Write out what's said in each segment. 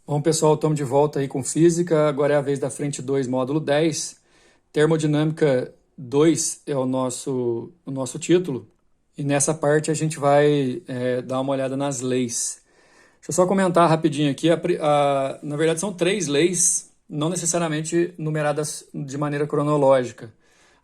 Bom, pessoal, estamos de volta aí com física. Agora é a vez da frente 2, módulo 10. Termodinâmica 2 é o nosso título. E nessa parte a gente vai dar uma olhada nas leis. Deixa eu só comentar rapidinho aqui. Na verdade, são 3 leis, não necessariamente numeradas de maneira cronológica.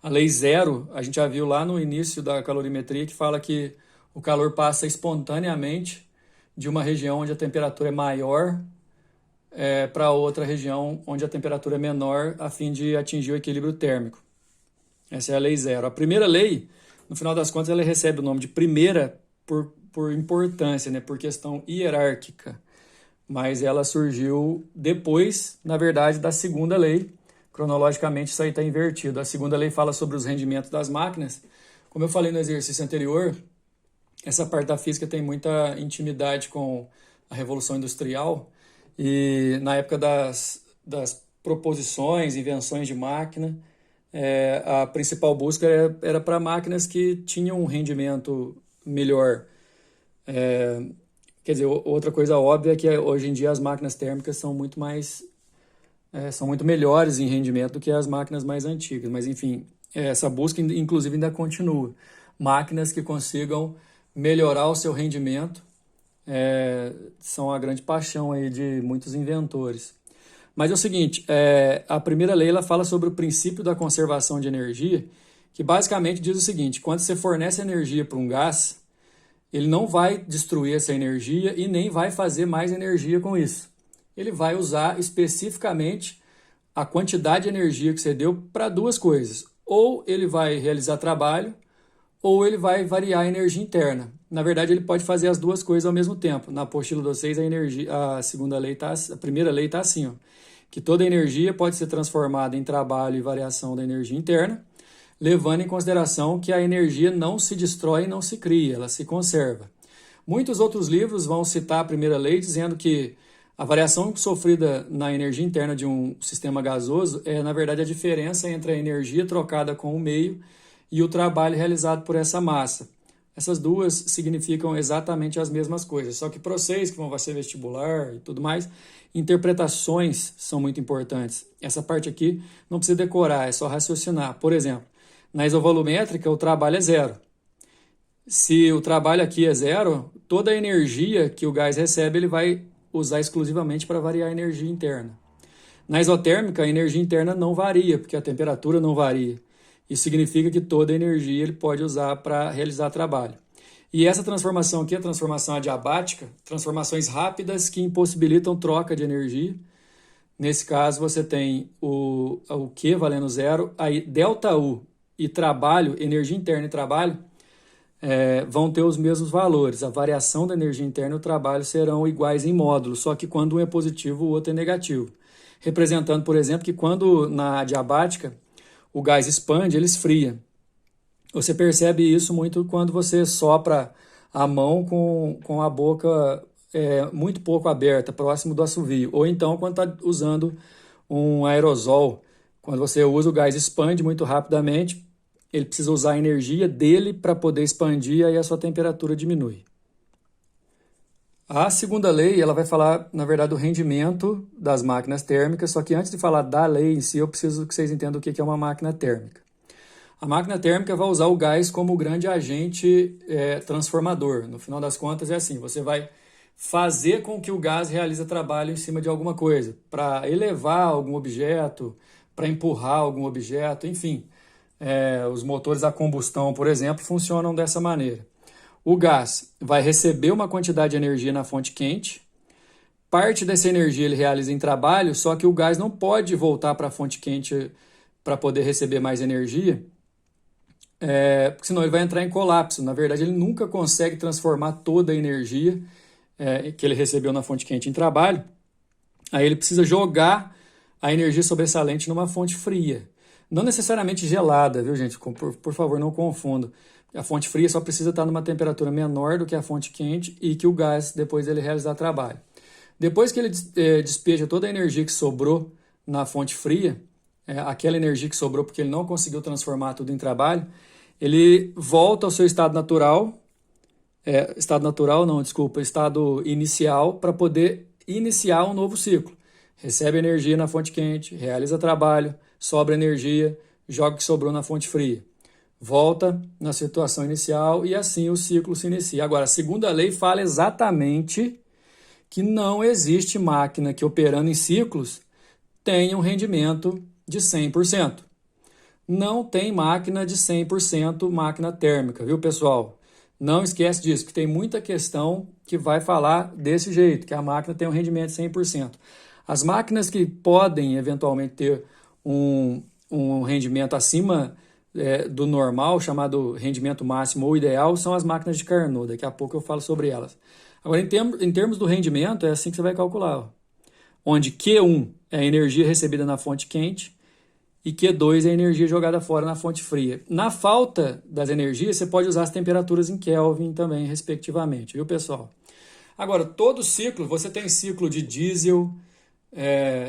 A lei zero, a gente já viu lá no início da calorimetria, que fala que o calor passa espontaneamente de uma região onde a temperatura é maior para outra região onde a temperatura é menor, a fim de atingir o equilíbrio térmico. Essa é a lei zero. A primeira lei, no final das contas, ela recebe o nome de primeira por importância, né, por questão hierárquica. Mas ela surgiu depois, na verdade, da segunda lei. Cronologicamente, isso aí está invertido. A segunda lei fala sobre os rendimentos das máquinas. Como eu falei no exercício anterior, essa parte da física tem muita intimidade com a Revolução Industrial. E na época das proposições, invenções de máquina, a principal busca era para máquinas que tinham um rendimento melhor. Quer dizer, outra coisa óbvia é que hoje em dia as máquinas térmicas são muito melhores em rendimento do que as máquinas mais antigas. Mas, enfim, essa busca, inclusive, ainda continua. Máquinas que consigam melhorar o seu rendimento são a grande paixão aí de muitos inventores. Mas é o seguinte, a primeira lei ela fala sobre o princípio da conservação de energia, que basicamente diz o seguinte: quando você fornece energia para um gás, ele não vai destruir essa energia e nem vai fazer mais energia com isso. Ele vai usar especificamente a quantidade de energia que você deu para duas coisas. Ou ele vai realizar trabalho, ou ele vai variar a energia interna. Na verdade, ele pode fazer as duas coisas ao mesmo tempo. Na apostila de vocês, a primeira lei está assim, ó, que toda energia pode ser transformada em trabalho e variação da energia interna, levando em consideração que a energia não se destrói e não se cria, ela se conserva. Muitos outros livros vão citar a primeira lei dizendo que a variação sofrida na energia interna de um sistema gasoso é, na verdade, a diferença entre a energia trocada com o meio e o trabalho realizado por essa massa. Essas duas significam exatamente as mesmas coisas, só que para vocês que vão fazer vestibular e tudo mais, interpretações são muito importantes. Essa parte aqui não precisa decorar, é só raciocinar. Por exemplo, na isovolumétrica o trabalho é zero. Se o trabalho aqui é zero, toda a energia que o gás recebe ele vai usar exclusivamente para variar a energia interna. Na isotérmica, a energia interna não varia, porque a temperatura não varia. Isso significa que toda a energia ele pode usar para realizar trabalho. E essa transformação aqui, a transformação adiabática, transformações rápidas que impossibilitam troca de energia. Nesse caso, você tem o Q valendo zero, aí ΔU e trabalho, energia interna e trabalho, vão ter os mesmos valores. A variação da energia interna e o trabalho serão iguais em módulo, só que quando um é positivo, o outro é negativo. Representando, por exemplo, que quando na adiabática o gás expande, ele esfria. Você percebe isso muito quando você sopra a mão com a boca muito pouco aberta, próximo do assovio. Ou então quando está usando um aerosol. Quando você usa, o gás expande muito rapidamente, ele precisa usar a energia dele para poder expandir, aí a sua temperatura diminui. A segunda lei, ela vai falar, na verdade, do rendimento das máquinas térmicas, só que antes de falar da lei em si, eu preciso que vocês entendam o que é uma máquina térmica. A máquina térmica vai usar o gás como grande agente transformador. No final das contas, é assim, você vai fazer com que o gás realize trabalho em cima de alguma coisa, para elevar algum objeto, para empurrar algum objeto, enfim. Os motores a combustão, por exemplo, funcionam dessa maneira. O gás vai receber uma quantidade de energia na fonte quente, parte dessa energia ele realiza em trabalho, só que o gás não pode voltar para a fonte quente para poder receber mais energia, porque senão ele vai entrar em colapso. Na verdade, ele nunca consegue transformar toda a energia que ele recebeu na fonte quente em trabalho. Aí ele precisa jogar a energia sobressalente numa fonte fria. Não necessariamente gelada, viu, gente? Por favor, não confunda. A fonte fria só precisa estar numa temperatura menor do que a fonte quente e que o gás, depois dele realizar trabalho. Depois que ele despeja toda a energia que sobrou na fonte fria, aquela energia que sobrou porque ele não conseguiu transformar tudo em trabalho, ele volta ao seu estado natural, estado inicial, para poder iniciar um novo ciclo. Recebe energia na fonte quente, realiza trabalho, sobra energia, joga o que sobrou na fonte fria. Volta na situação inicial e assim o ciclo se inicia. Agora, a segunda lei fala exatamente que não existe máquina que operando em ciclos tenha um rendimento de 100%. Não tem máquina de 100% máquina térmica, viu, pessoal? Não esquece disso, que tem muita questão que vai falar desse jeito, que a máquina tem um rendimento de 100%. As máquinas que podem eventualmente ter um rendimento acima do normal, chamado rendimento máximo ou ideal, são as máquinas de Carnot. Daqui a pouco eu falo sobre elas. Agora, em termos do rendimento, é assim que você vai calcular. Ó. Onde Q1 é a energia recebida na fonte quente e Q2 é a energia jogada fora na fonte fria. Na falta das energias, você pode usar as temperaturas em Kelvin também, respectivamente, viu, pessoal? Agora, todo ciclo, você tem ciclo de diesel,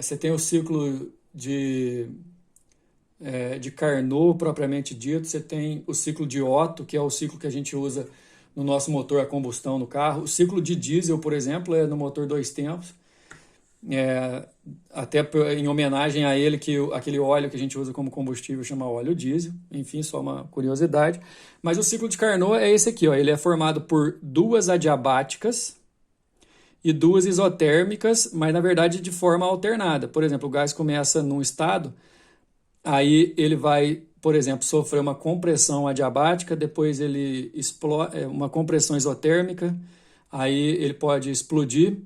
você tem o ciclo de Carnot, propriamente dito, você tem o ciclo de Otto, que é o ciclo que a gente usa no nosso motor a combustão no carro. O ciclo de diesel, por exemplo, é no motor 2 tempos, até em homenagem a ele, que aquele óleo que a gente usa como combustível chama óleo diesel, enfim, só uma curiosidade. Mas o ciclo de Carnot é esse aqui, ó, ele é formado por duas adiabáticas e duas isotérmicas, mas na verdade de forma alternada. Por exemplo, o gás começa num estado, aí ele vai, por exemplo, sofrer uma compressão adiabática, depois ele explode, uma compressão isotérmica, aí ele pode explodir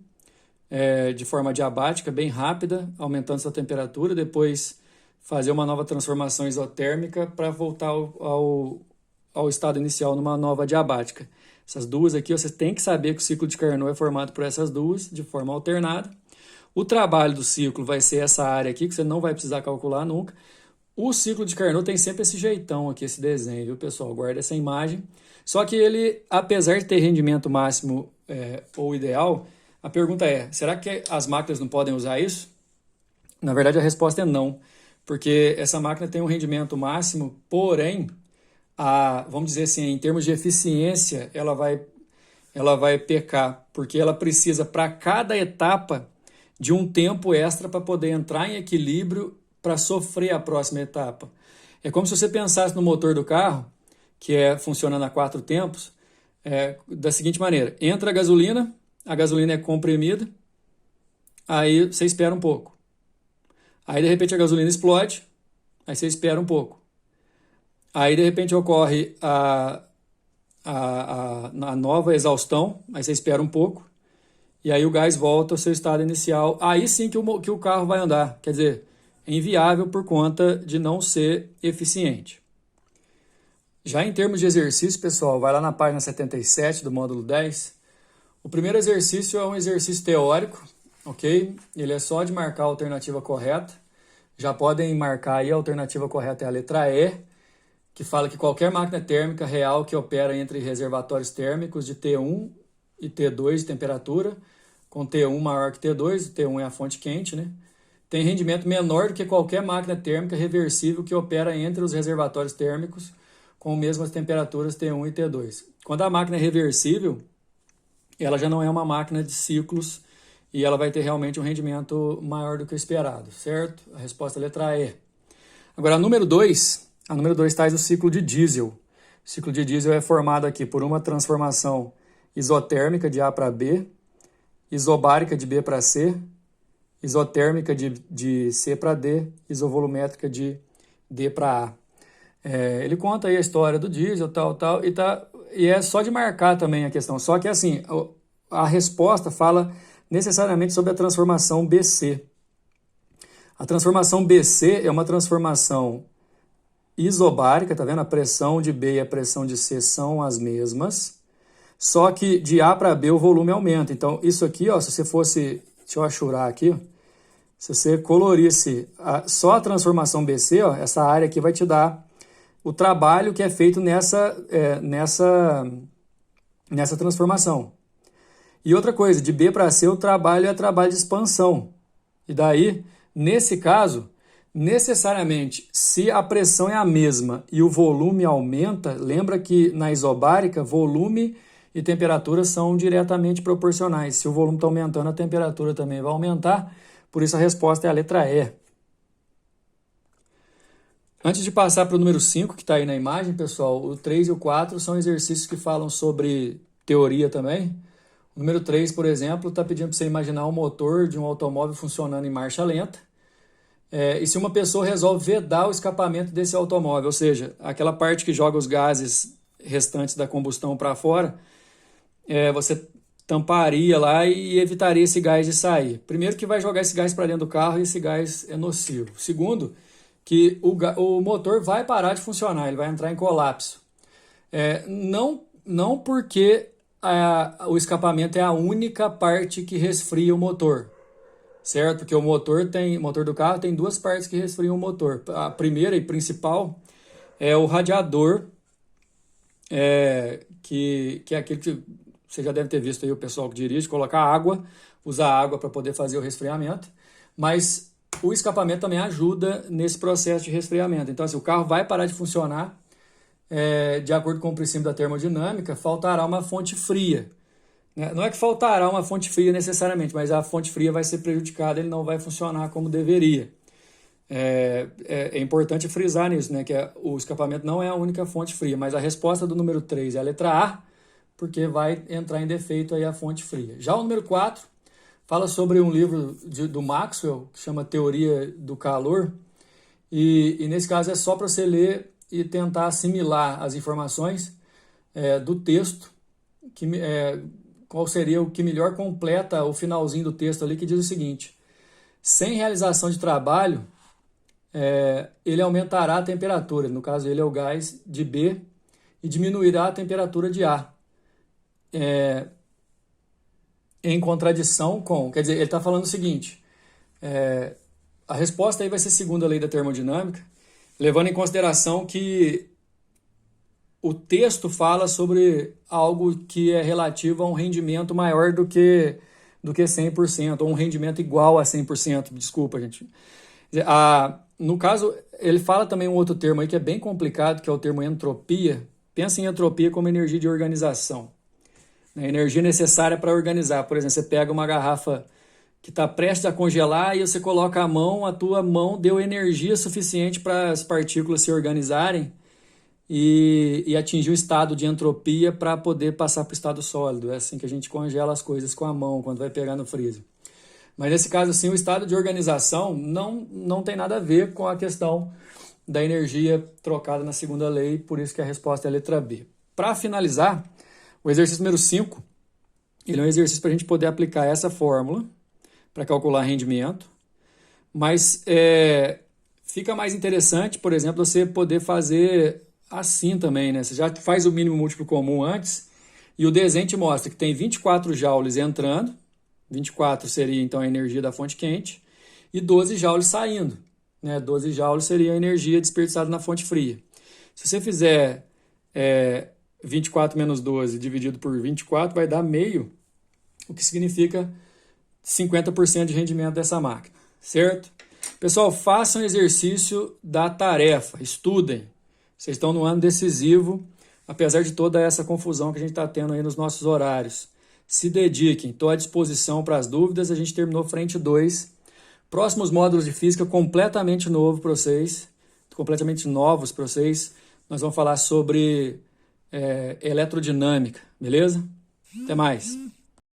de forma adiabática, bem rápida, aumentando sua temperatura, depois fazer uma nova transformação isotérmica para voltar ao estado inicial numa nova adiabática. Essas duas aqui, você tem que saber que o ciclo de Carnot é formado por essas duas, de forma alternada. O trabalho do ciclo vai ser essa área aqui, que você não vai precisar calcular nunca. O ciclo de Carnot tem sempre esse jeitão aqui, esse desenho, viu, pessoal? Guarda essa imagem. Só que ele, apesar de ter rendimento máximo ou ideal, a pergunta é, será que as máquinas não podem usar isso? Na verdade, a resposta é não, porque essa máquina tem um rendimento máximo, porém, vamos dizer assim, em termos de eficiência, ela vai pecar, porque ela precisa, para cada etapa, de um tempo extra para poder entrar em equilíbrio para sofrer a próxima etapa. É como se você pensasse no motor do carro, que funciona a 4 tempos, da seguinte maneira, entra a gasolina é comprimida, aí você espera um pouco. Aí, de repente, a gasolina explode, aí você espera um pouco. Aí, de repente, ocorre a nova exaustão, aí você espera um pouco, e aí o gás volta ao seu estado inicial. Aí sim que o carro vai andar. Quer dizer, é inviável por conta de não ser eficiente. Já em termos de exercício, pessoal, vai lá na página 77 do módulo 10. O primeiro exercício é um exercício teórico, ok? Ele é só de marcar a alternativa correta. Já podem marcar aí, a alternativa correta é a letra E, que fala que qualquer máquina térmica real que opera entre reservatórios térmicos de T1 e T2 de temperatura, com T1 maior que T2, T1 é a fonte quente, né? Tem rendimento menor do que qualquer máquina térmica reversível que opera entre os reservatórios térmicos com mesmas temperaturas T1 e T2. Quando a máquina é reversível, ela já não é uma máquina de ciclos e ela vai ter realmente um rendimento maior do que o esperado, certo? A resposta é a letra E. Agora, a número 2 traz o ciclo de diesel. O ciclo de diesel é formado aqui por uma transformação isotérmica de A para B, isobárica de B para C, isotérmica de C para D, isovolumétrica de D para A. Ele conta aí a história do diesel, tal, e é só de marcar também a questão. Só que assim, a resposta fala necessariamente sobre a transformação BC. A transformação BC é uma transformação isobárica, tá vendo? A pressão de B e a pressão de C são as mesmas, só que de A para B o volume aumenta. Então, isso aqui, ó, se você fosse, deixa eu achurar aqui, ó, se você colorisse só a transformação BC, ó, essa área aqui vai te dar o trabalho que é feito nessa transformação. E outra coisa, de B para C o trabalho é trabalho de expansão. E daí, nesse caso, necessariamente, se a pressão é a mesma e o volume aumenta, lembra que na isobárica, volume e temperatura são diretamente proporcionais. Se o volume está aumentando, a temperatura também vai aumentar, por isso a resposta é a letra E. Antes de passar para o número 5, que está aí na imagem, pessoal, o 3 e o 4 são exercícios que falam sobre teoria também. O número 3, por exemplo, está pedindo para você imaginar um motor de um automóvel funcionando em marcha lenta. E se uma pessoa resolve vedar o escapamento desse automóvel, ou seja, aquela parte que joga os gases restantes da combustão para fora, você tamparia lá e evitaria esse gás de sair. Primeiro que vai jogar esse gás para dentro do carro e esse gás é nocivo. Segundo, que o motor vai parar de funcionar, ele vai entrar em colapso. Não porque o escapamento é a única parte que resfria o motor, certo? Porque o motor do carro tem duas partes que resfriam o motor. A primeira e principal é o radiador, que é aquele que você já deve ter visto aí o pessoal que dirige, colocar água, usar água para poder fazer o resfriamento, mas o escapamento também ajuda nesse processo de resfriamento. Então, assim, o carro vai parar de funcionar, de acordo com o princípio da termodinâmica, faltará uma fonte fria. Não é que faltará uma fonte fria necessariamente, mas a fonte fria vai ser prejudicada, ele não vai funcionar como deveria. É importante frisar nisso, né, que o escapamento não é a única fonte fria, mas a resposta do número 3 é a letra A, porque vai entrar em defeito aí a fonte fria. Já o número 4 fala sobre um livro do Maxwell, que chama Teoria do Calor, e nesse caso é só para você ler e tentar assimilar as informações do texto, qual seria o que melhor completa o finalzinho do texto ali, que diz o seguinte: sem realização de trabalho, ele aumentará a temperatura, no caso ele é o gás de B, e diminuirá a temperatura de A. Em contradição com, quer dizer, ele está falando o seguinte, a resposta aí vai ser segundo a lei da termodinâmica, levando em consideração que o texto fala sobre algo que é relativo a um rendimento maior do que 100%, ou um rendimento igual a 100%, desculpa, gente. No caso, ele fala também um outro termo aí que é bem complicado, que é o termo entropia. Pensa em entropia como energia de organização. A energia necessária para organizar. Por exemplo, você pega uma garrafa que está prestes a congelar e você coloca a tua mão deu energia suficiente para as partículas se organizarem e atingir o estado de entropia para poder passar para o estado sólido. É assim que a gente congela as coisas com a mão quando vai pegar no freezer. Mas nesse caso, assim, o estado de organização não tem nada a ver com a questão da energia trocada na segunda lei, por isso que a resposta é a letra B. Para finalizar, o exercício número 5, ele é um exercício para a gente poder aplicar essa fórmula para calcular rendimento, mas fica mais interessante, por exemplo, você poder fazer assim também, né? Você já faz o mínimo múltiplo comum antes e o desenho te mostra que tem 24 joules entrando, 24 seria então a energia da fonte quente, e 12 joules saindo, né? 12 joules seria a energia desperdiçada na fonte fria. Se você fizer 24 menos 12 dividido por 24 vai dar meio, o que significa 50% de rendimento dessa máquina, certo? Pessoal, façam exercício da tarefa, estudem. Vocês estão no ano decisivo, apesar de toda essa confusão que a gente está tendo aí nos nossos horários. Se dediquem, estou à disposição para as dúvidas, a gente terminou frente 2. Próximos módulos de física completamente novos para vocês, nós vamos falar sobre eletrodinâmica, beleza? Até mais!